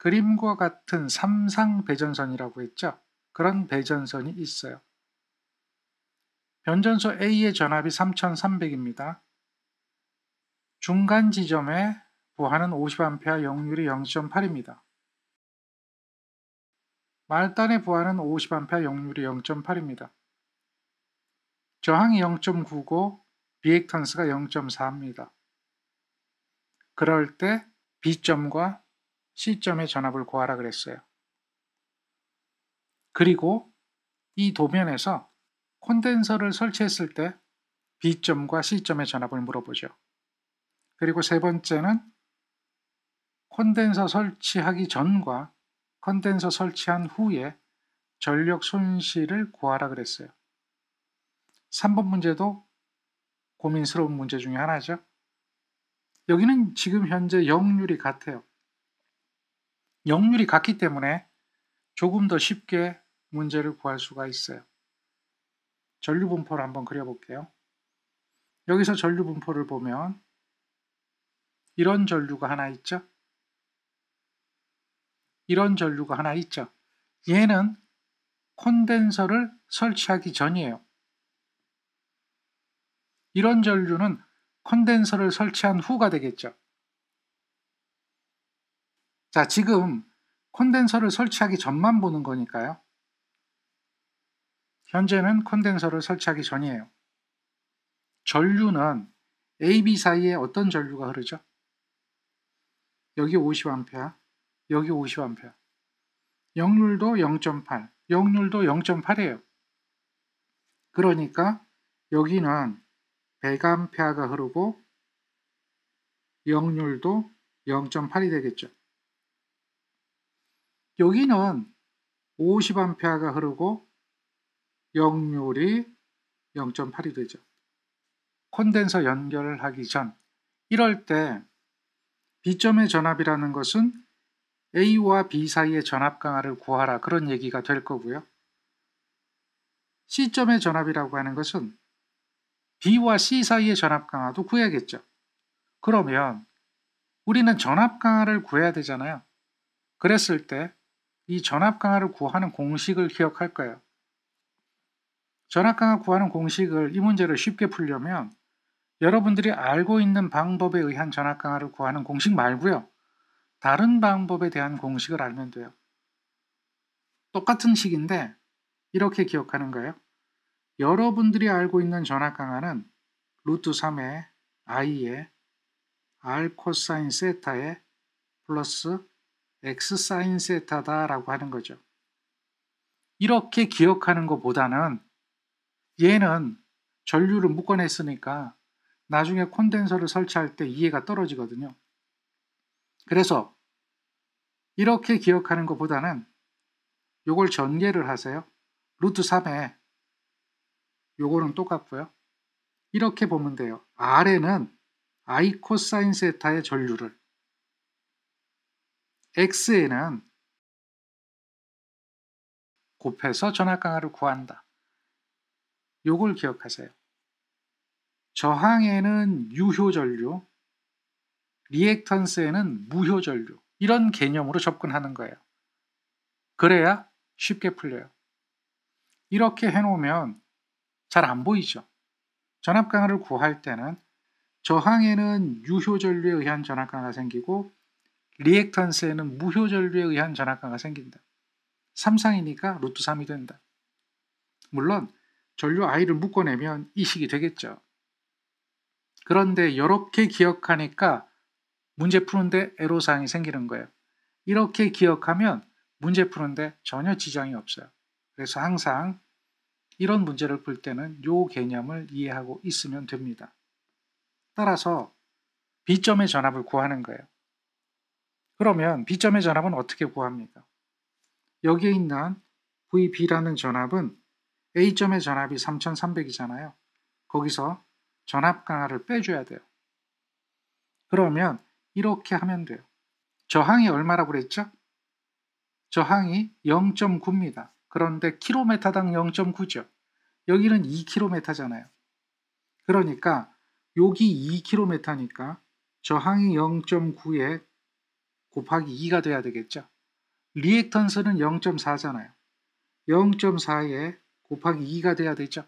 그림과 같은 삼상 배전선이라고 했죠. 그런 배전선이 있어요. 변전소 A의 전압이 3300입니다. 중간 지점에 부하는 50A, 역률이 0.8입니다. 말단에 부하는 50A, 역률이 0.8입니다. 저항이 0.9고 리액턴스가 0.4입니다. 그럴 때 B점과 C점의 전압을 구하라 그랬어요. 그리고 이 도면에서 콘덴서를 설치했을 때 B점과 C점의 전압을 물어보죠. 그리고 세 번째는 콘덴서 설치하기 전과 콘덴서 설치한 후에 전력 손실을 구하라 그랬어요. 3번 문제도 고민스러운 문제 중에 하나죠. 여기는 지금 현재 역률이 같아요. 역률이 같기 때문에 조금 더 쉽게 문제를 구할 수가 있어요. 전류 분포를 한번 그려볼게요. 여기서 전류 분포를 보면 이런 전류가 하나 있죠. 이런 전류가 하나 있죠. 얘는 콘덴서를 설치하기 전이에요. 이런 전류는 콘덴서를 설치한 후가 되겠죠. 자, 지금 콘덴서를 설치하기 전만 보는 거니까요. 현재는 콘덴서를 설치하기 전이에요. 전류는 A, B 사이에 어떤 전류가 흐르죠? 여기 50A, 여기 50A. 역률도 0.8, 역률도 0.8이에요. 그러니까 여기는 100A가 흐르고 역률도 0.8이 되겠죠. 여기는 50A가 흐르고 역률이 0.8이 되죠. 콘덴서 연결을 하기 전, 이럴 때 B점의 전압이라는 것은 A와 B 사이의 전압 강하를 구하라, 그런 얘기가 될 거고요. C점의 전압이라고 하는 것은 B와 C 사이의 전압 강하도 구해야겠죠. 그러면 우리는 전압 강하를 구해야 되잖아요. 그랬을 때 이 전압 강하를 구하는 공식을 기억할 거예요. 전압 강하 구하는 공식을, 이 문제를 쉽게 풀려면 여러분들이 알고 있는 방법에 의한 전압 강하를 구하는 공식 말고요. 다른 방법에 대한 공식을 알면 돼요. 똑같은 식인데 이렇게 기억하는 거예요. 여러분들이 알고 있는 전압 강하는 루트 3의 i에 r 코사인 세타에 플러스 x 사인 세타다 라고 하는 거죠. 이렇게 기억하는 것보다는 얘는 전류를 묶어냈으니까 나중에 콘덴서를 설치할 때 이해가 떨어지거든요. 그래서 이렇게 기억하는 것보다는 요걸 전개를 하세요. 루트 3에 요거는 똑같고요. 이렇게 보면 돼요. R에는 I 코사인 세타의 전류를, X에는 곱해서 전압 강하를 구한다. 요걸 기억하세요. 저항에는 유효 전류, 리액턴스에는 무효 전류, 이런 개념으로 접근하는 거예요. 그래야 쉽게 풀려요. 이렇게 해놓으면 잘 안 보이죠. 전압 강하를 구할 때는 저항에는 유효 전류에 의한 전압 강하가 생기고 리액턴스에는 무효 전류에 의한 전압 강하가 생긴다. 3상이니까 루트 3이 된다. 물론 전류 I를 묶어내면 이 식이 되겠죠. 그런데 이렇게 기억하니까 문제 푸는데 애로사항이 생기는 거예요. 이렇게 기억하면 문제 푸는데 전혀 지장이 없어요. 그래서 항상 이런 문제를 풀 때는 이 개념을 이해하고 있으면 됩니다. 따라서 B점의 전압을 구하는 거예요. 그러면 B점의 전압은 어떻게 구합니까? 여기에 있는 VB라는 전압은 A점의 전압이 3300이잖아요. 거기서 전압 강하를 빼줘야 돼요. 그러면 이렇게 하면 돼요. 저항이 얼마라고 그랬죠? 저항이 0.9입니다. 그런데 킬로미터당 0.9죠. 여기는 2km잖아요. 그러니까 여기 2km니까 저항이 0.9에 곱하기 2가 돼야 되겠죠. 리액턴스는 0.4잖아요. 0.4에 곱하기 2가 돼야 되죠.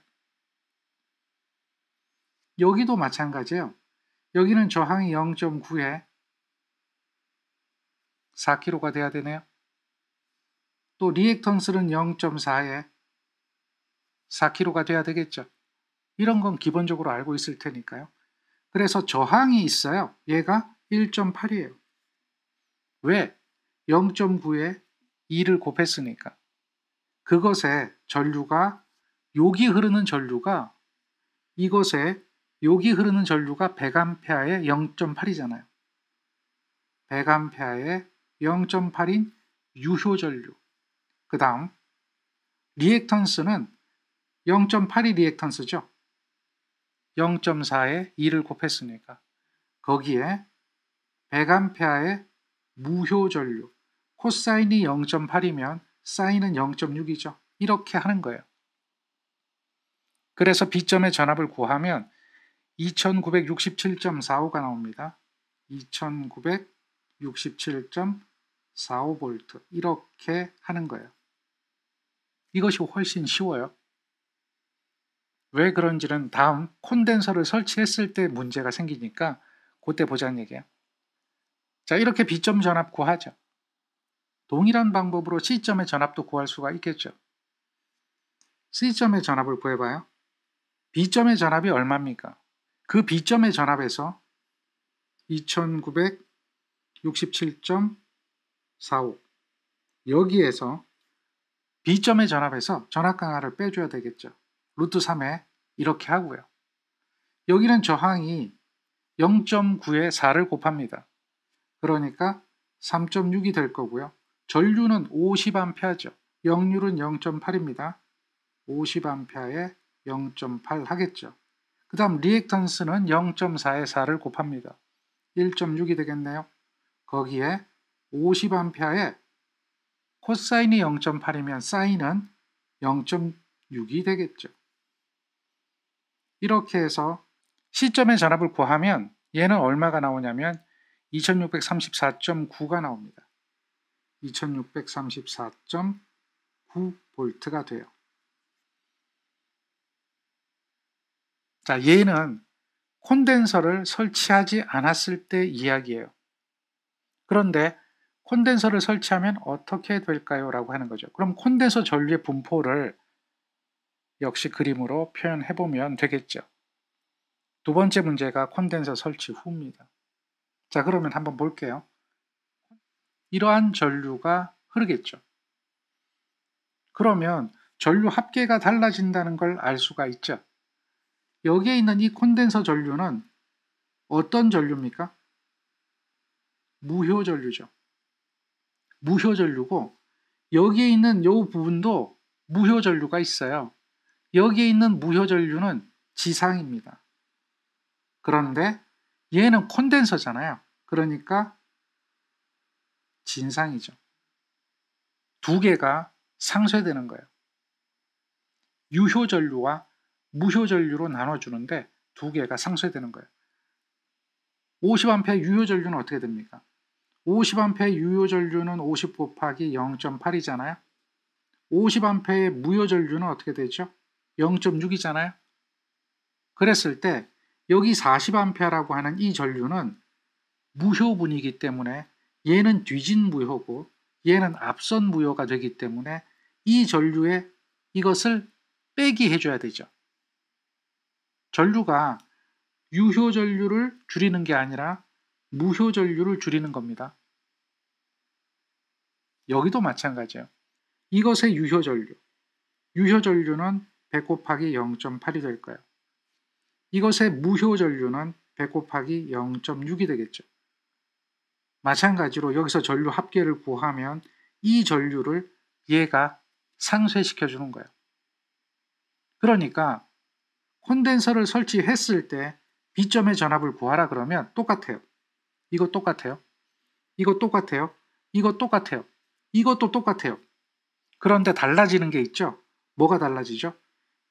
여기도 마찬가지예요. 여기는 저항이 0.9에 4kg가 돼야 되네요. 또 리액턴스는 0.4에 4kg가 돼야 되겠죠. 이런 건 기본적으로 알고 있을 테니까요. 그래서 저항이 있어요. 얘가 1.8이에요. 왜? 0.9에 2를 곱했으니까. 그것에 전류가 여기 흐르는 전류가 이것에 여기 흐르는 전류가 100A에 0.8이잖아요. 100A에 0.8인 유효 전류. 그 다음 리액턴스는 0.8이 리액턴스죠. 0.4에 2를 곱했으니까 거기에 100A의 무효 전류. 코사인이 0.8이면 사인은 0.6이죠. 이렇게 하는 거예요. 그래서 B점의 전압을 구하면 2967.45가 나옵니다. 2967.45V 이렇게 하는 거예요. 이것이 훨씬 쉬워요. 왜 그런지는 다음 콘덴서를 설치했을 때 문제가 생기니까 그때 보자는 얘기예요. 자, 이렇게 B점 전압 구하죠. 동일한 방법으로 C점의 전압도 구할 수가 있겠죠. C점의 전압을 구해봐요. B점의 전압이 얼마입니까? 그 B점의 전압에서 2967.45 여기에서 B점의 전압에서 전압 강하를 빼줘야 되겠죠. 루트 3에 이렇게 하고요. 여기는 저항이 0.9에 4를 곱합니다. 그러니까 3.6이 될 거고요. 전류는 50A죠. 역률은 0.8입니다. 50A에 0.8 하겠죠. 그 다음 리액턴스는 0.4에 4를 곱합니다. 1.6이 되겠네요. 거기에 50A에 코사인이 0.8이면 사인은 0.6이 되겠죠. 이렇게 해서 C점의 전압을 구하면 얘는 얼마가 나오냐면 2634.9가 나옵니다. 2634.9V가 돼요. 자, 얘는 콘덴서를 설치하지 않았을 때 이야기예요. 그런데 콘덴서를 설치하면 어떻게 될까요? 라고 하는 거죠. 그럼 콘덴서 전류의 분포를 역시 그림으로 표현해 보면 되겠죠. 두 번째 문제가 콘덴서 설치 후입니다. 자, 그러면 한번 볼게요. 이러한 전류가 흐르겠죠. 그러면 전류 합계가 달라진다는 걸 알 수가 있죠. 여기에 있는 이 콘덴서 전류는 어떤 전류입니까? 무효 전류죠. 무효 전류고 여기에 있는 이 부분도 무효 전류가 있어요. 여기에 있는 무효 전류는 지상입니다. 그런데 얘는 콘덴서잖아요. 그러니까 진상이죠. 두 개가 상쇄되는 거예요. 유효 전류와 무효 전류로 나눠주는데 두 개가 상쇄되는 거예요. 50A 유효 전류는 어떻게 됩니까? 50A 유효 전류는 50 곱하기 0.8이잖아요. 50A의 무효 전류는 어떻게 되죠? 0.6이잖아요. 그랬을 때 여기 40A라고 하는 이 전류는 무효분이기 때문에 얘는 뒤진 무효고 얘는 앞선 무효가 되기 때문에 이 전류에 이것을 빼기 해줘야 되죠. 전류가 유효 전류를 줄이는 게 아니라 무효 전류를 줄이는 겁니다. 여기도 마찬가지예요. 이것의 유효 전류. 유효 전류는 100 곱하기 0.8이 될 거예요. 이것의 무효 전류는 100 곱하기 0.6이 되겠죠. 마찬가지로 여기서 전류 합계를 구하면 이 전류를 얘가 상쇄시켜 주는 거예요. 그러니까 콘덴서를 설치했을 때 B점의 전압을 구하라 그러면 똑같아요. 이거 똑같아요. 이거 똑같아요. 이거 똑같아요. 이것도 똑같아요. 그런데 달라지는 게 있죠. 뭐가 달라지죠?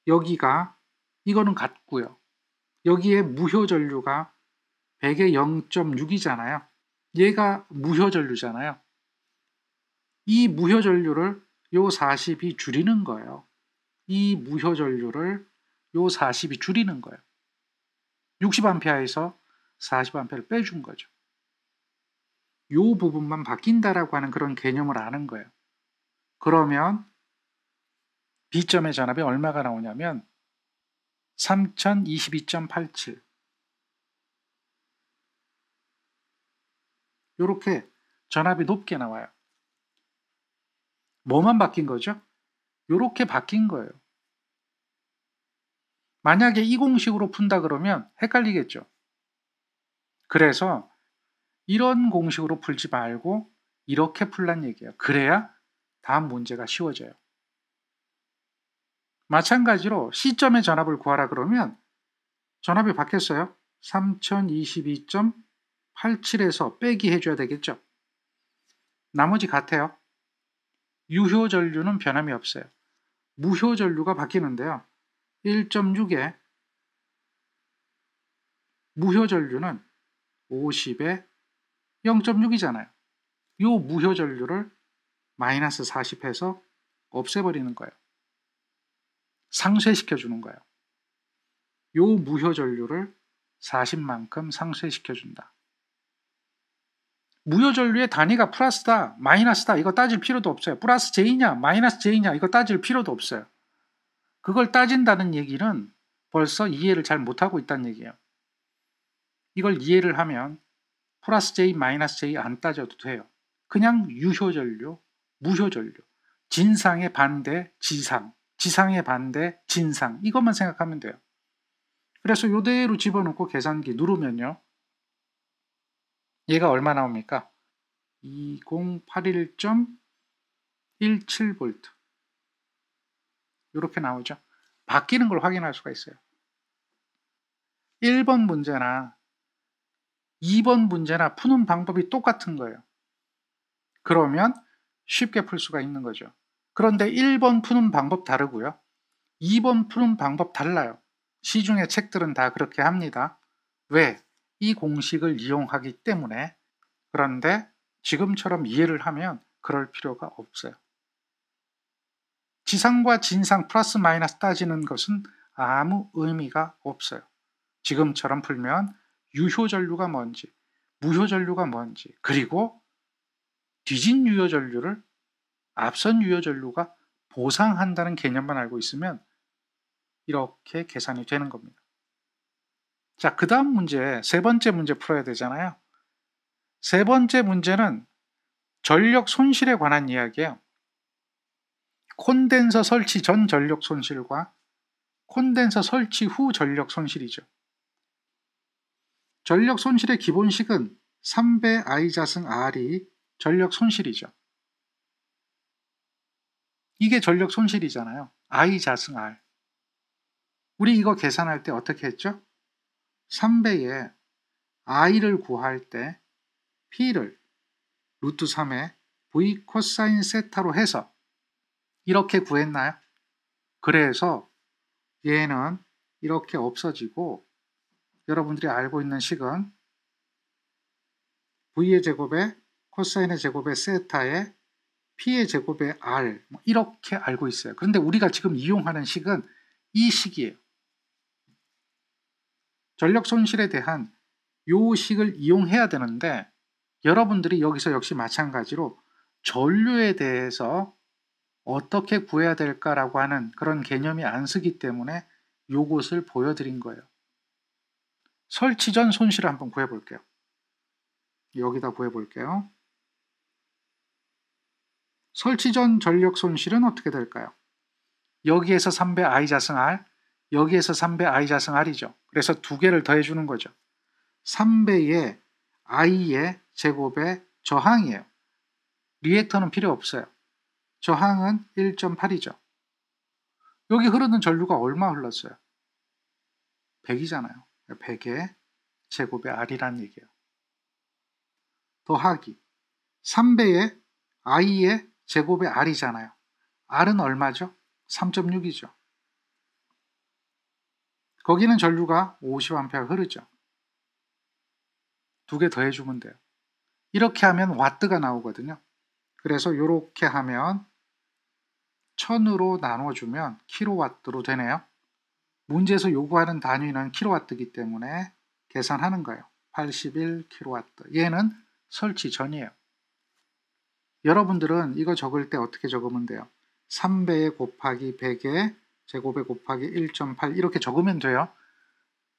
여기가 이거는 같고요. 여기에 무효 전류가 100에 0.6이잖아요. 얘가 무효 전류잖아요. 이 무효 전류를 요 40이 줄이는 거예요. 이 무효 전류를 요 40이 줄이는 거예요. 60A에서 40A를 빼준 거죠. 요 부분만 바뀐다라고 하는 그런 개념을 아는 거예요. 그러면 B점의 전압이 얼마가 나오냐면 3022.87 이렇게 전압이 높게 나와요. 뭐만 바뀐 거죠? 이렇게 바뀐 거예요. 만약에 이 공식으로 푼다 그러면 헷갈리겠죠. 그래서 이런 공식으로 풀지 말고 이렇게 풀란 얘기예요. 그래야 다음 문제가 쉬워져요. 마찬가지로 C점의 전압을 구하라 그러면 전압이 바뀌었어요. 3022.87에서 빼기 해줘야 되겠죠. 나머지 같아요. 유효 전류는 변함이 없어요. 무효 전류가 바뀌는데요. 1.6에 무효 전류는 50에 0.6이잖아요. 이 무효 전류를 마이너스 40해서 없애버리는 거예요. 상쇄시켜주는 거예요. 이 무효 전류를 40만큼 상쇄시켜준다. 무효 전류의 단위가 플러스다, 마이너스다 이거 따질 필요도 없어요. 플러스 J냐, 마이너스 J냐 이거 따질 필요도 없어요. 그걸 따진다는 얘기는 벌써 이해를 잘 못하고 있다는 얘기예요. 이걸 이해를 하면 플러스 J, 마이너스 J 안 따져도 돼요. 그냥 유효 전류, 무효 전류, 진상의 반대 지상, 지상의 반대 진상 이것만 생각하면 돼요. 그래서 이대로 집어넣고 계산기 누르면요. 얘가 얼마 나옵니까? 2081.17V 이렇게 나오죠. 바뀌는 걸 확인할 수가 있어요. 1번 문제나 2번 문제나 푸는 방법이 똑같은 거예요. 그러면 쉽게 풀 수가 있는 거죠. 그런데 1번 푸는 방법 다르고요. 2번 푸는 방법 달라요. 시중의 책들은 다 그렇게 합니다. 왜? 이 공식을 이용하기 때문에. 그런데 지금처럼 이해를 하면 그럴 필요가 없어요. 지상과 진상 플러스 마이너스 따지는 것은 아무 의미가 없어요. 지금처럼 풀면 유효 전류가 뭔지, 무효 전류가 뭔지, 그리고 뒤진 유효 전류를 앞선 유효 전류가 보상한다는 개념만 알고 있으면 이렇게 계산이 되는 겁니다. 자, 그 다음 문제, 세 번째 문제 풀어야 되잖아요. 세 번째 문제는 전력 손실에 관한 이야기예요. 콘덴서 설치 전 전력 손실과 콘덴서 설치 후 전력 손실이죠. 전력 손실의 기본식은 3배 I 자승 R이 전력 손실이죠. 이게 전력 손실이잖아요. I 자승 R. 우리 이거 계산할 때 어떻게 했죠? 3배에 I를 구할 때 P를 루트 3에 V 코사인 세타로 해서 이렇게 구했나요? 그래서 얘는 이렇게 없어지고 여러분들이 알고 있는 식은 V의 제곱에 코사인의 제곱에 세타에 P의 제곱에 R 이렇게 알고 있어요. 그런데 우리가 지금 이용하는 식은 이 식이에요. 전력 손실에 대한 요 식을 이용해야 되는데 여러분들이 여기서 역시 마찬가지로 전류에 대해서 어떻게 구해야 될까라고 하는 그런 개념이 안 쓰기 때문에 요것을 보여드린 거예요. 설치 전 손실을 한번 구해볼게요. 여기다 구해볼게요. 설치 전 전력 손실은 어떻게 될까요? 여기에서 3배 I 자승 R, 여기에서 3배 I 자승 R이죠. 그래서 두 개를 더해주는 거죠. 3배의 I의 제곱의 저항이에요. 리액터는 필요 없어요. 저항은 1.8이죠. 여기 흐르는 전류가 얼마 흘렀어요? 100이잖아요. 100의 제곱의 R이란 얘기예요. 더하기 3배의 I의 제곱의 R이잖아요. R은 얼마죠? 3.6이죠. 거기는 전류가 50A 흐르죠. 두 개 더해주면 돼요. 이렇게 하면 와트가 나오거든요. 그래서 이렇게 하면 1000으로 나눠주면 킬로와트로 되네요. 문제에서 요구하는 단위는 킬로와트이기 때문에 계산하는 거예요. 81킬로와트. 얘는 설치 전이에요. 여러분들은 이거 적을 때 어떻게 적으면 돼요? 3배에 곱하기 100에 제곱에 곱하기 1.8 이렇게 적으면 돼요.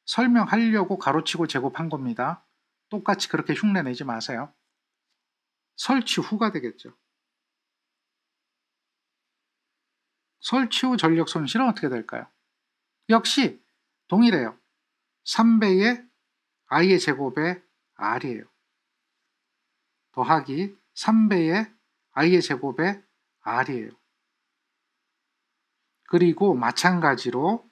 설명하려고 가로치고 제곱한 겁니다. 똑같이 그렇게 흉내내지 마세요. 설치 후가 되겠죠. 설치 후 전력 손실은 어떻게 될까요? 역시 동일해요. 3배의 i의 제곱에 r이에요. 더하기 3배의 i의 제곱에 r이에요. 그리고 마찬가지로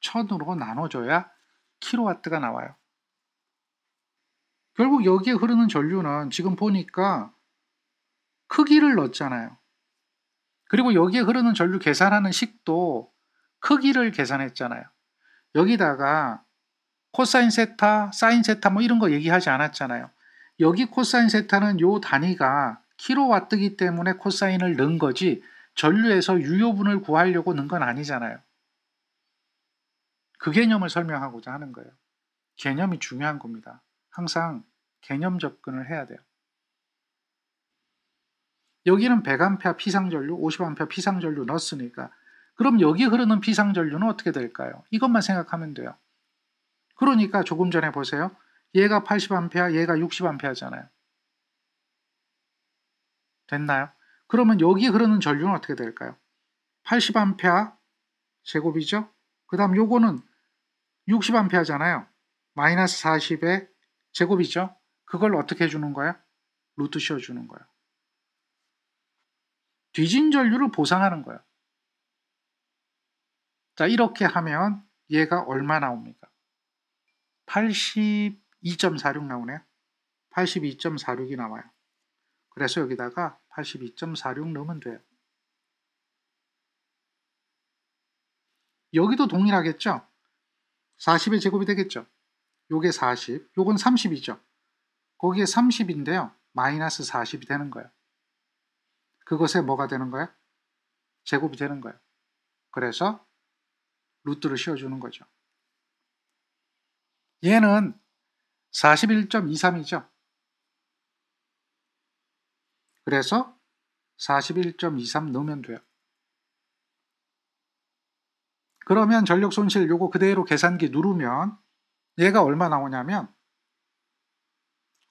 1000으로 나눠줘야 킬로와트가 나와요. 결국 여기에 흐르는 전류는 지금 보니까 크기를 넣었잖아요. 그리고 여기에 흐르는 전류 계산하는 식도 크기를 계산했잖아요. 여기다가 코사인 세타, 사인 세타 뭐 이런 거 얘기하지 않았잖아요. 여기 코사인 세타는 요 단위가 킬로와트이기 때문에 코사인을 넣은 거지 전류에서 유효분을 구하려고 넣은 건 아니잖아요. 그 개념을 설명하고자 하는 거예요. 개념이 중요한 겁니다. 항상 개념 접근을 해야 돼요. 여기는 100A 피상전류, 50A 피상전류 넣었으니까 그럼 여기 흐르는 피상전류는 어떻게 될까요? 이것만 생각하면 돼요. 그러니까 조금 전에 보세요. 얘가 80A, 얘가 60A잖아요. 됐나요? 그러면 여기 흐르는 전류는 어떻게 될까요? 80A 제곱이죠? 그 다음 요거는 60A잖아요. 마이너스 40의 제곱이죠? 그걸 어떻게 해주는 거야? 루트 씌워주는 거야. 뒤진 전류를 보상하는 거예요. 자, 이렇게 하면 얘가 얼마 나옵니까? 82.46 나오네요. 82.46이 나와요. 그래서 여기다가 82.46 넣으면 돼요. 여기도 동일하겠죠? 40의 제곱이 되겠죠? 요게 40, 요건 30이죠? 거기에 30인데요. 마이너스 40이 되는 거예요. 그것에 뭐가 되는 거예요? 제곱이 되는 거예요. 그래서 루트를 씌워주는 거죠. 얘는 41.23이죠. 그래서 41.23 넣으면 돼요. 그러면 전력 손실 요거 그대로 계산기 누르면 얘가 얼마 나오냐면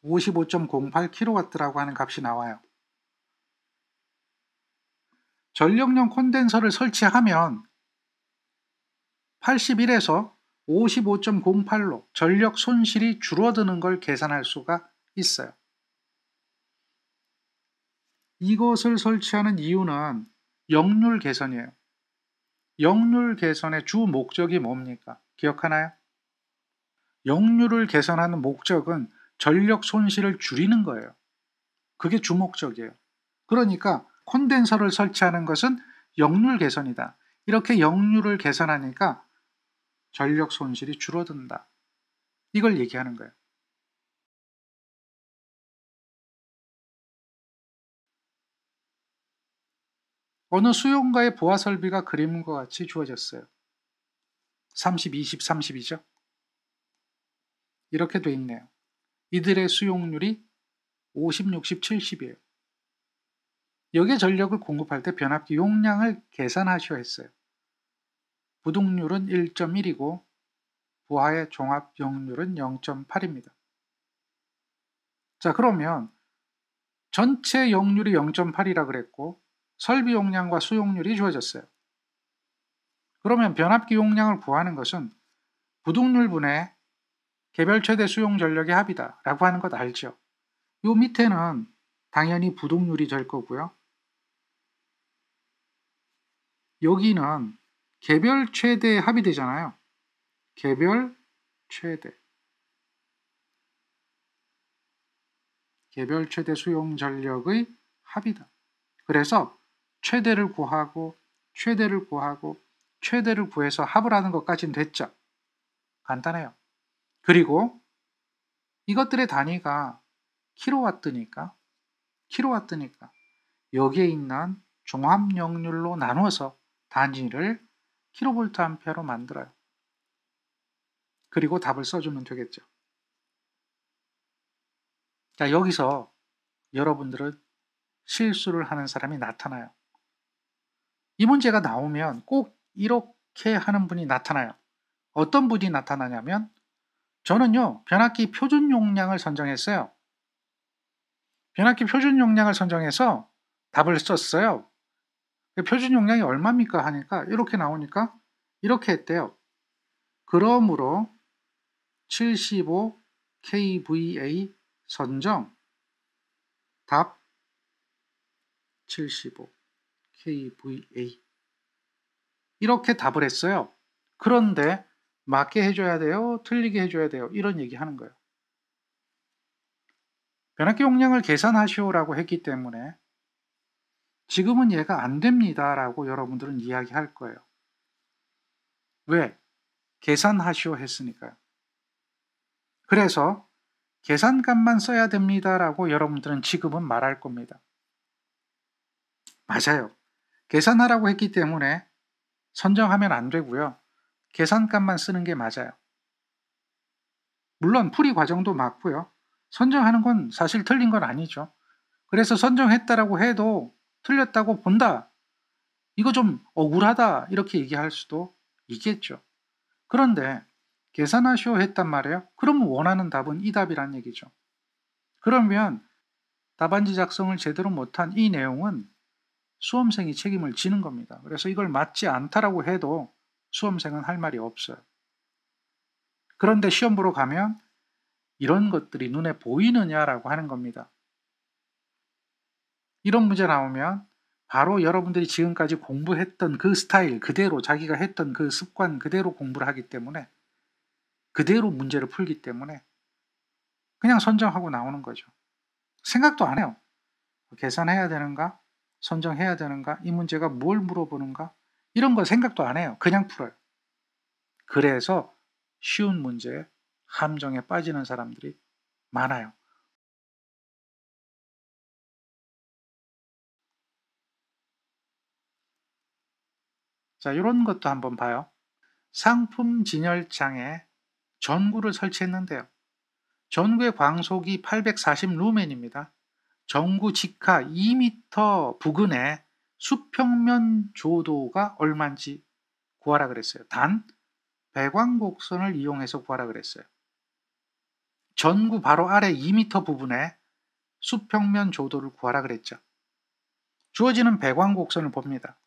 55.08kW라고 하는 값이 나와요. 전력용 콘덴서를 설치하면 81에서 55.08로 전력 손실이 줄어드는 걸 계산할 수가 있어요. 이것을 설치하는 이유는 역률 개선이에요. 역률 개선의 주 목적이 뭡니까? 기억하나요? 역률을 개선하는 목적은 전력 손실을 줄이는 거예요. 그게 주 목적이에요. 그러니까 콘덴서를 설치하는 것은 역률 개선이다. 이렇게 역률을 개선하니까 전력 손실이 줄어든다. 이걸 얘기하는 거예요. 어느 수용가의 보아 설비가 그림과 같이 주어졌어요. 30, 20, 30이죠. 이렇게 돼 있네요. 이들의 수용률이 50, 60, 70이에요. 여기에 전력을 공급할 때 변압기 용량을 계산하셔야 했어요. 부동률은 1.1이고 부하의 종합 역률은 0.8입니다. 자, 그러면 전체 역률이 0.8이라 그랬고 설비 용량과 수용률이 주어졌어요. 그러면 변압기 용량을 구하는 것은 부동률분의 개별 최대 수용 전력의 합이다 라고 하는 것 알죠? 요 밑에는 당연히 부동률이 될 거고요. 여기는 개별 최대의 합이 되잖아요. 개별 최대. 개별 최대 수용 전력의 합이다. 그래서 최대를 구하고 최대를 구하고 최대를 구해서 합을 하는 것까지는 됐죠. 간단해요. 그리고 이것들의 단위가 킬로와트니까 여기에 있는 종합용률로 나눠서 단위를 킬로볼트 암페어로 만들어요. 그리고 답을 써주면 되겠죠. 자, 여기서 여러분들은 실수를 하는 사람이 나타나요. 이 문제가 나오면 꼭 이렇게 하는 분이 나타나요. 어떤 분이 나타나냐면 저는요, 변압기 표준 용량을 선정했어요. 변압기 표준 용량을 선정해서 답을 썼어요. 표준 용량이 얼마입니까? 하니까 이렇게 나오니까 이렇게 했대요. 그러므로 75 kVA 선정 답 75 kVA 이렇게 답을 했어요. 그런데 맞게 해줘야 돼요? 틀리게 해줘야 돼요? 이런 얘기 하는 거예요. 변압기 용량을 계산하시오라고 했기 때문에 지금은 얘가 안 됩니다 라고 여러분들은 이야기할 거예요. 왜? 계산하시오 했으니까요. 그래서 계산값만 써야 됩니다 라고 여러분들은 지금은 말할 겁니다. 맞아요. 계산하라고 했기 때문에 선정하면 안 되고요. 계산값만 쓰는 게 맞아요. 물론 풀이 과정도 맞고요. 선정하는 건 사실 틀린 건 아니죠. 그래서 선정했다라고 해도 틀렸다고 본다. 이거 좀 억울하다 이렇게 얘기할 수도 있겠죠. 그런데 계산하시오 했단 말이에요. 그러면 원하는 답은 이 답이란 얘기죠. 그러면 답안지 작성을 제대로 못한 이 내용은 수험생이 책임을 지는 겁니다. 그래서 이걸 맞지 않다라고 해도 수험생은 할 말이 없어요. 그런데 시험 보러 가면 이런 것들이 눈에 보이느냐라고 하는 겁니다. 이런 문제 나오면 바로 여러분들이 지금까지 공부했던 그 스타일 그대로 자기가 했던 그 습관 그대로 공부를 하기 때문에 그대로 문제를 풀기 때문에 그냥 선정하고 나오는 거죠. 생각도 안 해요. 계산해야 되는가? 선정해야 되는가? 이 문제가 뭘 물어보는가? 이런 거 생각도 안 해요. 그냥 풀어요. 그래서 쉬운 문제에 함정에 빠지는 사람들이 많아요. 자, 이런 것도 한번 봐요. 상품 진열장에 전구를 설치했는데요. 전구의 광속이 840 루멘입니다. 전구 직하 2m 부근의 수평면 조도가 얼마인지 구하라 그랬어요. 단 배광곡선을 이용해서 구하라 그랬어요. 전구 바로 아래 2m 부분에 수평면 조도를 구하라 그랬죠. 주어지는 배광곡선을 봅니다.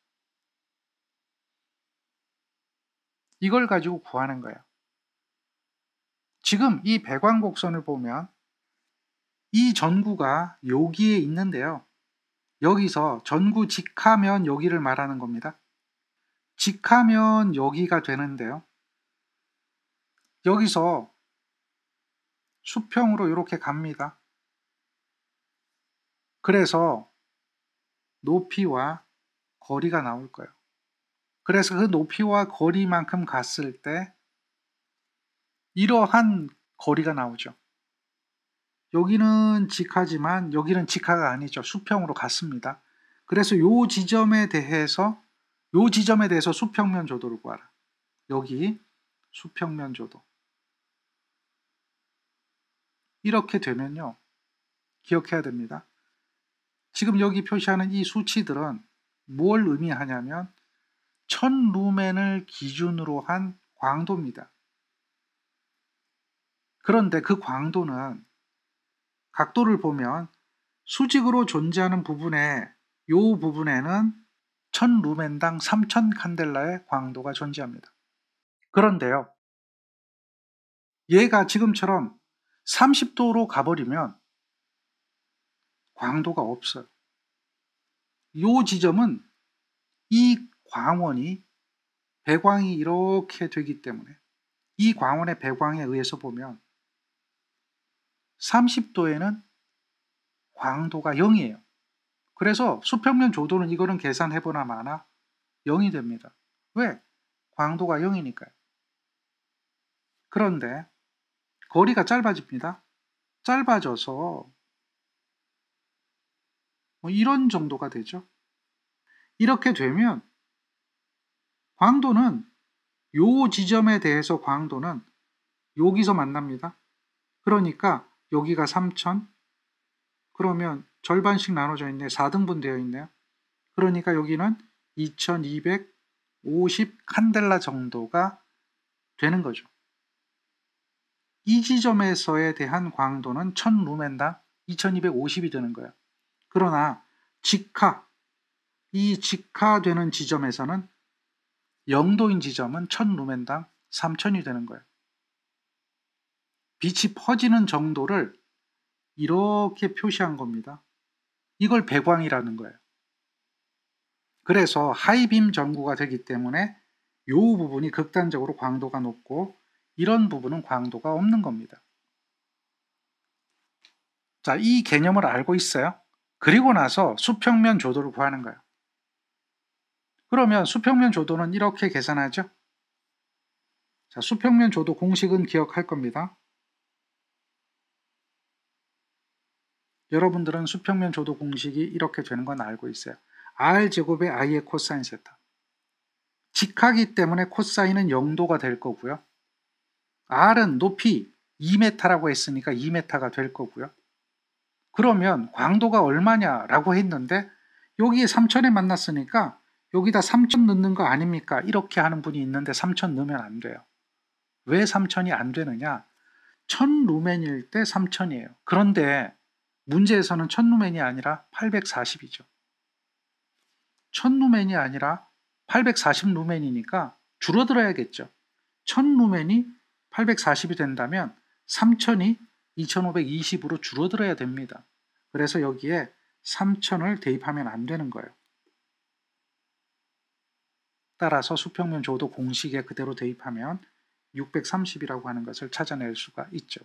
이걸 가지고 구하는 거예요. 지금 이 배광곡선을 보면 이 전구가 여기에 있는데요. 여기서 전구 직하면 여기를 말하는 겁니다. 직하면 여기가 되는데요. 여기서 수평으로 이렇게 갑니다. 그래서 높이와 거리가 나올 거예요. 그래서 그 높이와 거리만큼 갔을 때 이러한 거리가 나오죠. 여기는 직하지만 여기는 직하가 아니죠. 수평으로 갔습니다. 그래서 요 지점에 대해서 수평면 조도를 구하라. 여기 수평면 조도. 이렇게 되면요. 기억해야 됩니다. 지금 여기 표시하는 이 수치들은 뭘 의미하냐면 1000루멘을 기준으로 한 광도입니다. 그런데 그 광도는 각도를 보면 수직으로 존재하는 부분에 요 부분에는 1000루멘당 3000 칸델라의 광도가 존재합니다. 그런데요. 얘가 지금처럼 30도로 가버리면 광도가 없어요. 요 지점은 이 광원이 배광이 이렇게 되기 때문에 이 광원의 배광에 의해서 보면 30도에는 광도가 0이에요. 그래서 수평면 조도는 이거는 계산해보나 마나 0이 됩니다. 왜? 광도가 0이니까요. 그런데 거리가 짧아집니다. 짧아져서 뭐 이런 정도가 되죠. 이렇게 되면 광도는 요 지점에 대해서 광도는 여기서 만납니다. 그러니까 여기가 3000, 그러면 절반씩 나눠져 있네. 4등분 되어 있네요. 그러니까 여기는 2250 칸델라 정도가 되는 거죠. 이 지점에서에 대한 광도는 1000루멘당 2250이 되는 거예요. 그러나 이 직하되는 지점에서는 영도인 지점은 1000루멘당 3000이 되는 거예요. 빛이 퍼지는 정도를 이렇게 표시한 겁니다. 이걸 배광이라는 거예요. 그래서 하이빔 전구가 되기 때문에 이 부분이 극단적으로 광도가 높고 이런 부분은 광도가 없는 겁니다. 자, 이 개념을 알고 있어요. 그리고 나서 수평면 조도를 구하는 거예요. 그러면 수평면 조도는 이렇게 계산하죠. 자, 수평면 조도 공식은 기억할 겁니다. 여러분들은 수평면 조도 공식이 이렇게 되는 건 알고 있어요. r제곱의 i의 코사인 세타. 직하기 때문에 코사인은 0도가 될 거고요. r은 높이 2m라고 했으니까 2m가 될 거고요. 그러면 광도가 얼마냐라고 했는데 여기에 3000에 만났으니까 여기다 3000 넣는 거 아닙니까? 이렇게 하는 분이 있는데 3000 넣으면 안 돼요. 왜 3000이 안 되느냐? 1000루멘일 때 3000이에요. 그런데 문제에서는 1000루멘이 아니라 840이죠. 1000루멘이 아니라 840루멘이니까 줄어들어야겠죠. 1000루멘이 840이 된다면 3000이 2520으로 줄어들어야 됩니다. 그래서 여기에 3000을 대입하면 안 되는 거예요. 따라서 수평면 조도 공식에 그대로 대입하면 630이라고 하는 것을 찾아낼 수가 있죠.